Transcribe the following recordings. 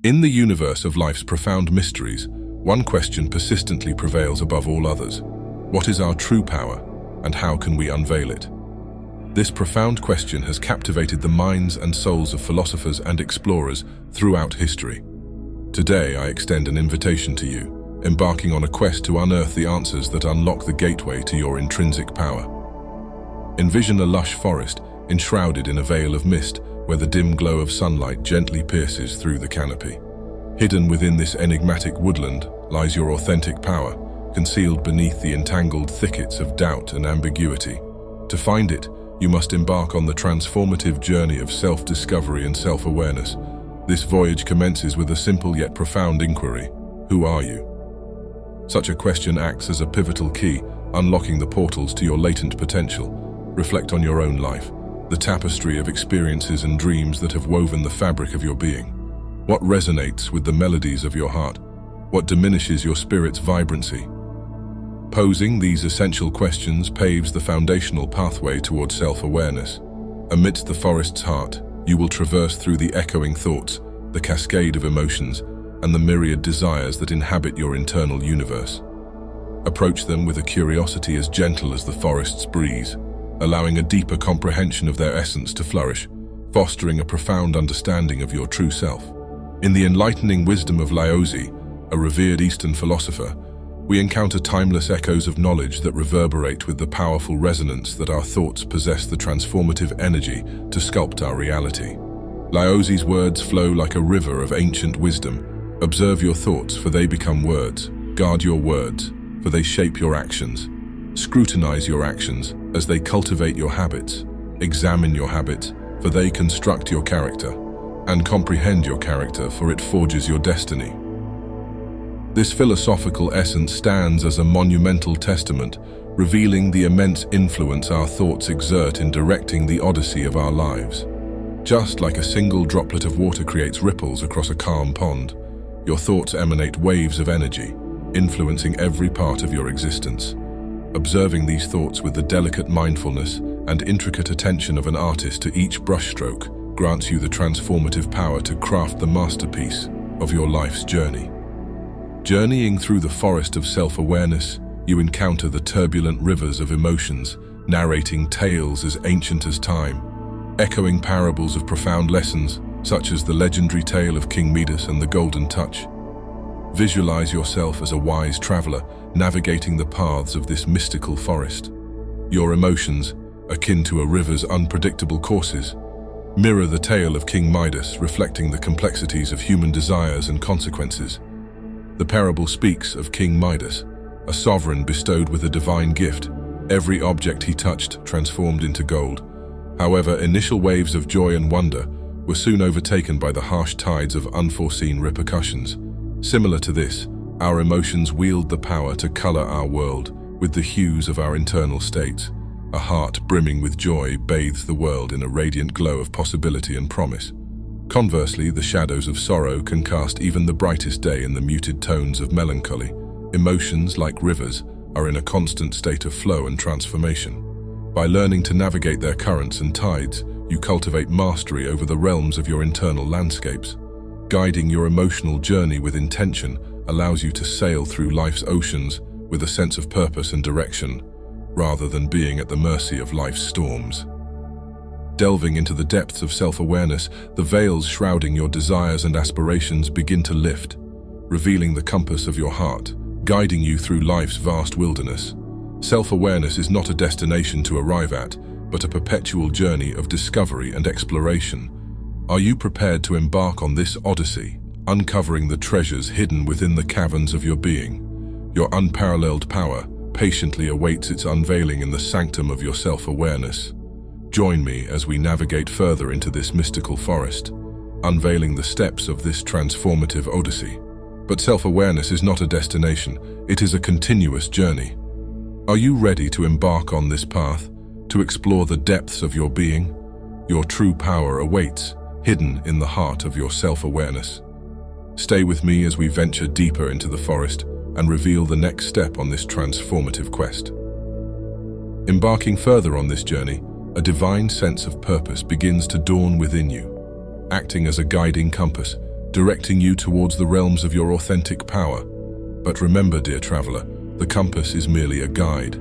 In the universe of life's profound mysteries, one question persistently prevails above all others. What is our true power, and how can we unveil it? This profound question has captivated the minds and souls of philosophers and explorers throughout history. Today, I extend an invitation to you, embarking on a quest to unearth the answers that unlock the gateway to your intrinsic power. Envision a lush forest enshrouded in a veil of mist where the dim glow of sunlight gently pierces through the canopy. Hidden within this enigmatic woodland lies your authentic power, concealed beneath the entangled thickets of doubt and ambiguity. To find it, you must embark on the transformative journey of self-discovery and self-awareness. This voyage commences with a simple yet profound inquiry: who are you? Such a question acts as a pivotal key, unlocking the portals to your latent potential. Reflect on your own life, the tapestry of experiences and dreams that have woven the fabric of your being. What resonates with the melodies of your heart? What diminishes your spirit's vibrancy? Posing these essential questions paves the foundational pathway toward self-awareness. Amidst the forest's heart, you will traverse through the echoing thoughts, the cascade of emotions, and the myriad desires that inhabit your internal universe. Approach them with a curiosity as gentle as the forest's breeze, allowing a deeper comprehension of their essence to flourish, fostering a profound understanding of your true self. In the enlightening wisdom of Laozi, a revered Eastern philosopher, we encounter timeless echoes of knowledge that reverberate with the powerful resonance that our thoughts possess the transformative energy to sculpt our reality. Laozi's words flow like a river of ancient wisdom. Observe your thoughts, for they become words. Guard your words, for they shape your actions. Scrutinize your actions, as they cultivate your habits. Examine your habits, for they construct your character. And comprehend your character, for it forges your destiny. This philosophical essence stands as a monumental testament, revealing the immense influence our thoughts exert in directing the odyssey of our lives. Just like a single droplet of water creates ripples across a calm pond, your thoughts emanate waves of energy, influencing every part of your existence. Observing these thoughts with the delicate mindfulness and intricate attention of an artist to each brushstroke grants you the transformative power to craft the masterpiece of your life's journey. Journeying through the forest of self-awareness, you encounter the turbulent rivers of emotions, narrating tales as ancient as time, echoing parables of profound lessons, such as the legendary tale of King Midas and the Golden Touch. Visualize yourself as a wise traveler, navigating the paths of this mystical forest. Your emotions, akin to a river's unpredictable courses, mirror the tale of King Midas, reflecting the complexities of human desires and consequences. The parable speaks of King Midas, a sovereign bestowed with a divine gift. Every object he touched transformed into gold. However, initial waves of joy and wonder were soon overtaken by the harsh tides of unforeseen repercussions. Similar to this, our emotions wield the power to color our world with the hues of our internal states. A heart brimming with joy bathes the world in a radiant glow of possibility and promise. Conversely, the shadows of sorrow can cast even the brightest day in the muted tones of melancholy. Emotions, like rivers, are in a constant state of flow and transformation. By learning to navigate their currents and tides, you cultivate mastery over the realms of your internal landscapes. Guiding your emotional journey with intention allows you to sail through life's oceans with a sense of purpose and direction, rather than being at the mercy of life's storms. Delving into the depths of self-awareness, the veils shrouding your desires and aspirations begin to lift, revealing the compass of your heart, guiding you through life's vast wilderness. Self-awareness is not a destination to arrive at, but a perpetual journey of discovery and exploration. Are you prepared to embark on this odyssey, uncovering the treasures hidden within the caverns of your being? Your unparalleled power patiently awaits its unveiling in the sanctum of your self-awareness. Join me as we navigate further into this mystical forest, unveiling the steps of this transformative odyssey. But self-awareness is not a destination, it is a continuous journey. Are you ready to embark on this path, to explore the depths of your being? Your true power awaits, hidden in the heart of your self-awareness. Stay with me as we venture deeper into the forest and reveal the next step on this transformative quest. Embarking further on this journey, a divine sense of purpose begins to dawn within you, acting as a guiding compass, directing you towards the realms of your authentic power. But remember, dear traveler, the compass is merely a guide.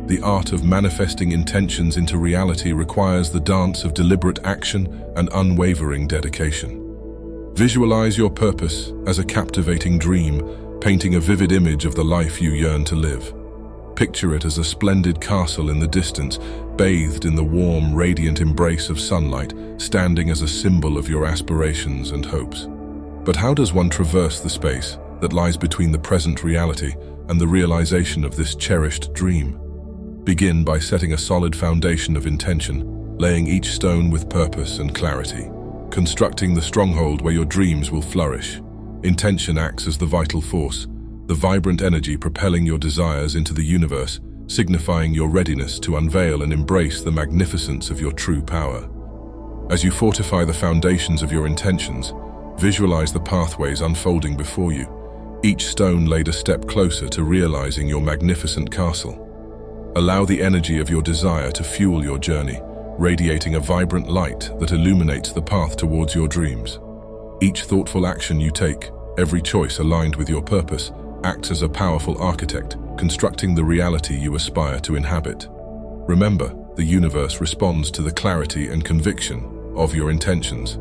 The art of manifesting intentions into reality requires the dance of deliberate action and unwavering dedication. Visualize your purpose as a captivating dream, painting a vivid image of the life you yearn to live. Picture it as a splendid castle in the distance, bathed in the warm, radiant embrace of sunlight, standing as a symbol of your aspirations and hopes. But how does one traverse the space that lies between the present reality and the realization of this cherished dream? Begin by setting a solid foundation of intention, laying each stone with purpose and clarity, constructing the stronghold where your dreams will flourish. Intention acts as the vital force, the vibrant energy propelling your desires into the universe, signifying your readiness to unveil and embrace the magnificence of your true power. As you fortify the foundations of your intentions, visualize the pathways unfolding before you, each stone laid a step closer to realizing your magnificent castle. Allow the energy of your desire to fuel your journey, radiating a vibrant light that illuminates the path towards your dreams. Each thoughtful action you take, every choice aligned with your purpose, acts as a powerful architect, constructing the reality you aspire to inhabit. Remember, the universe responds to the clarity and conviction of your intentions,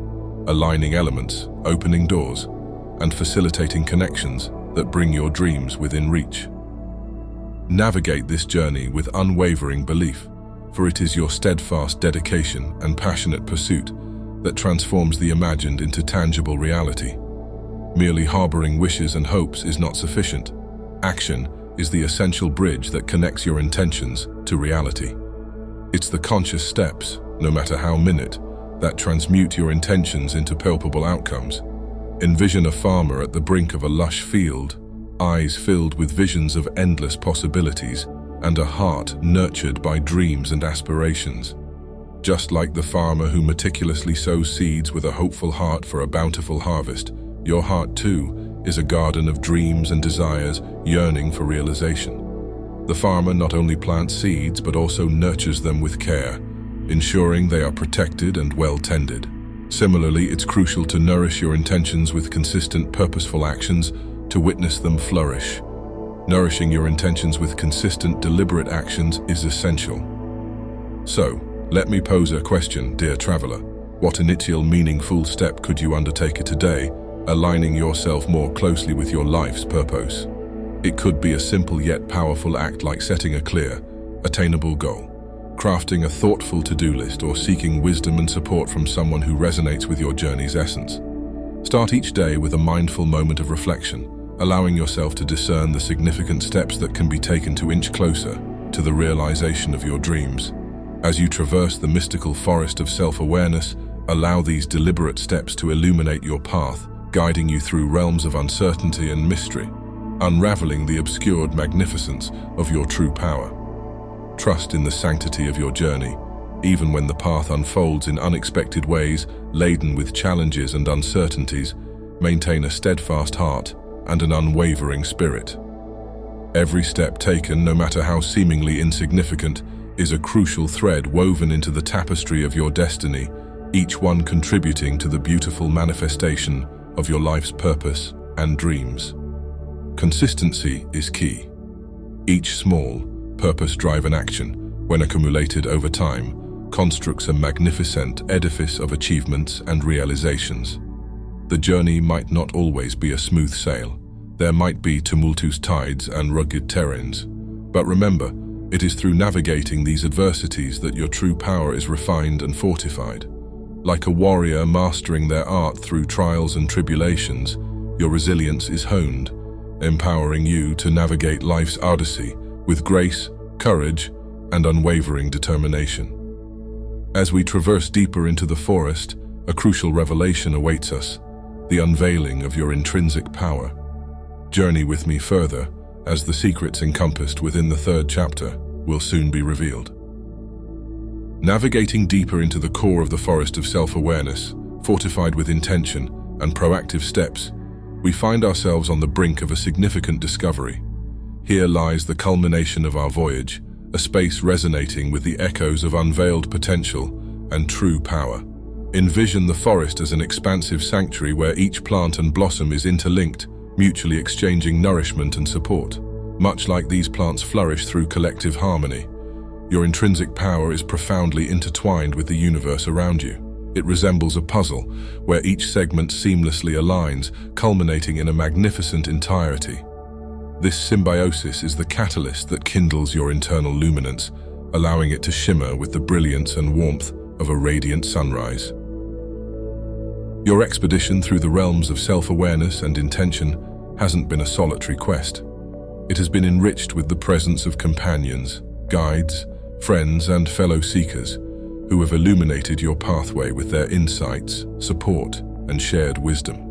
aligning elements, opening doors, and facilitating connections that bring your dreams within reach. Navigate this journey with unwavering belief, for it is your steadfast dedication and passionate pursuit that transforms the imagined into tangible reality. Merely harboring wishes and hopes is not sufficient. Action is the essential bridge that connects your intentions to reality. It's the conscious steps, no matter how minute, that transmute your intentions into palpable outcomes. Envision a farmer at the brink of a lush field, eyes filled with visions of endless possibilities, and a heart nurtured by dreams and aspirations. Just like the farmer who meticulously sows seeds with a hopeful heart for a bountiful harvest, your heart, too, is a garden of dreams and desires yearning for realization. The farmer not only plants seeds but also nurtures them with care, ensuring they are protected and well tended. Similarly, it's crucial to nourish your intentions with consistent, purposeful actions to witness them flourish. Nourishing your intentions with consistent, deliberate actions is essential. So, let me pose a question, dear traveler. What initial, meaningful step could you undertake today, aligning yourself more closely with your life's purpose? It could be a simple yet powerful act like setting a clear, attainable goal, crafting a thoughtful to-do list, or seeking wisdom and support from someone who resonates with your journey's essence. Start each day with a mindful moment of reflection, allowing yourself to discern the significant steps that can be taken to inch closer to the realization of your dreams. As you traverse the mystical forest of self-awareness, allow these deliberate steps to illuminate your path, guiding you through realms of uncertainty and mystery, unraveling the obscured magnificence of your true power. Trust in the sanctity of your journey, even when the path unfolds in unexpected ways, laden with challenges and uncertainties. Maintain a steadfast heart and an unwavering spirit. Every step taken, no matter how seemingly insignificant, is a crucial thread woven into the tapestry of your destiny, each one contributing to the beautiful manifestation of your life's purpose and dreams. Consistency is key. Each small, purpose-driven action, when accumulated over time, constructs a magnificent edifice of achievements and realizations. The journey might not always be a smooth sail. There might be tumultuous tides and rugged terrains. But remember, it is through navigating these adversities that your true power is refined and fortified. Like a warrior mastering their art through trials and tribulations, your resilience is honed, empowering you to navigate life's odyssey with grace, courage, and unwavering determination. As we traverse deeper into the forest, a crucial revelation awaits us, the unveiling of your intrinsic power. Journey with me further, as the secrets encompassed within the third chapter will soon be revealed. Navigating deeper into the core of the forest of self-awareness, fortified with intention and proactive steps, we find ourselves on the brink of a significant discovery. Here lies the culmination of our voyage, a space resonating with the echoes of unveiled potential and true power, Envision the forest as an expansive sanctuary where each plant and blossom is interlinked, mutually exchanging nourishment and support. Much like these plants flourish through collective harmony, your intrinsic power is profoundly intertwined with the universe around you. It resembles a puzzle where each segment seamlessly aligns, culminating in a magnificent entirety. This symbiosis is the catalyst that kindles your internal luminance, allowing it to shimmer with the brilliance and warmth of a radiant sunrise. Your expedition through the realms of self-awareness and intention hasn't been a solitary quest. It has been enriched with the presence of companions, guides, friends, and fellow seekers who have illuminated your pathway with their insights, support, and shared wisdom.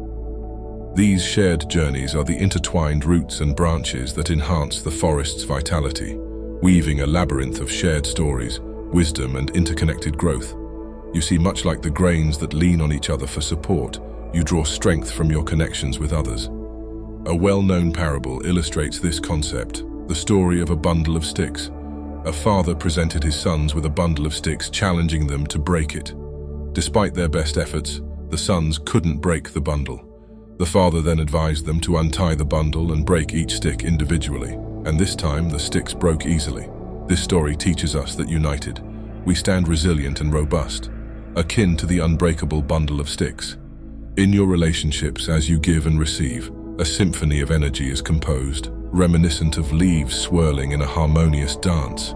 These shared journeys are the intertwined roots and branches that enhance the forest's vitality, weaving a labyrinth of shared stories, wisdom, and interconnected growth. You see, much like the grains that lean on each other for support, you draw strength from your connections with others. A well-known parable illustrates this concept, the story of a bundle of sticks. A father presented his sons with a bundle of sticks, challenging them to break it. Despite their best efforts, the sons couldn't break the bundle. The father then advised them to untie the bundle and break each stick individually, and this time the sticks broke easily. This story teaches us that united, we stand resilient and robust, akin to the unbreakable bundle of sticks. In your relationships, as you give and receive, a symphony of energy is composed, reminiscent of leaves swirling in a harmonious dance.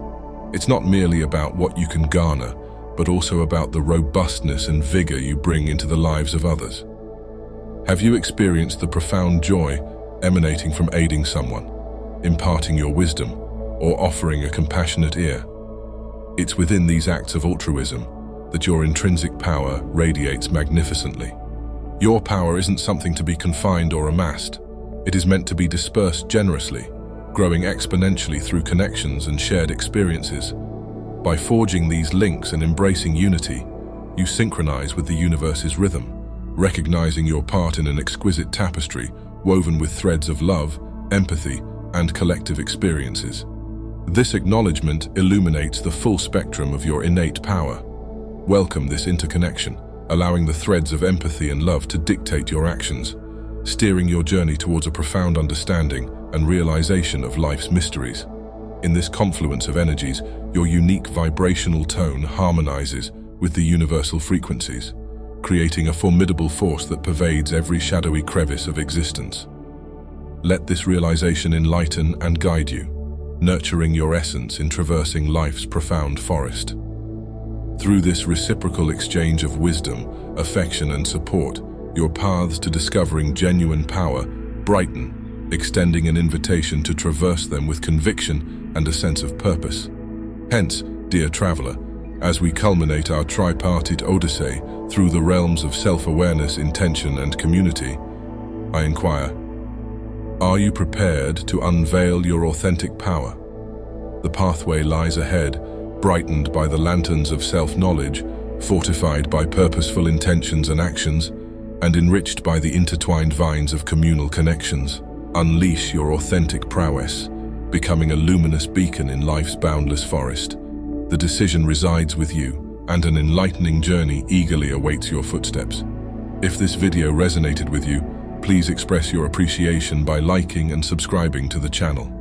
It's not merely about what you can garner, but also about the robustness and vigor you bring into the lives of others. Have you experienced the profound joy emanating from aiding someone, imparting your wisdom, or offering a compassionate ear? It's within these acts of altruism that your intrinsic power radiates magnificently. Your power isn't something to be confined or amassed. It is meant to be dispersed generously, growing exponentially through connections and shared experiences. By forging these links and embracing unity, you synchronize with the universe's rhythm, recognizing your part in an exquisite tapestry woven with threads of love, empathy, and collective experiences. This acknowledgement illuminates the full spectrum of your innate power. Welcome this interconnection, allowing the threads of empathy and love to dictate your actions, steering your journey towards a profound understanding and realization of life's mysteries. In this confluence of energies, your unique vibrational tone harmonizes with the universal frequencies, creating a formidable force that pervades every shadowy crevice of existence. Let this realization enlighten and guide you, nurturing your essence in traversing life's profound forest. Through this reciprocal exchange of wisdom, affection, and support, your paths to discovering genuine power brighten, extending an invitation to traverse them with conviction and a sense of purpose. Hence, dear traveler, as we culminate our tripartite odyssey through the realms of self-awareness, intention, and community, I inquire, are you prepared to unveil your authentic power? The pathway lies ahead, brightened by the lanterns of self-knowledge, fortified by purposeful intentions and actions, and enriched by the intertwined vines of communal connections. Unleash your authentic prowess, becoming a luminous beacon in life's boundless forest. The decision resides with you, and an enlightening journey eagerly awaits your footsteps. If this video resonated with you, please express your appreciation by liking and subscribing to the channel.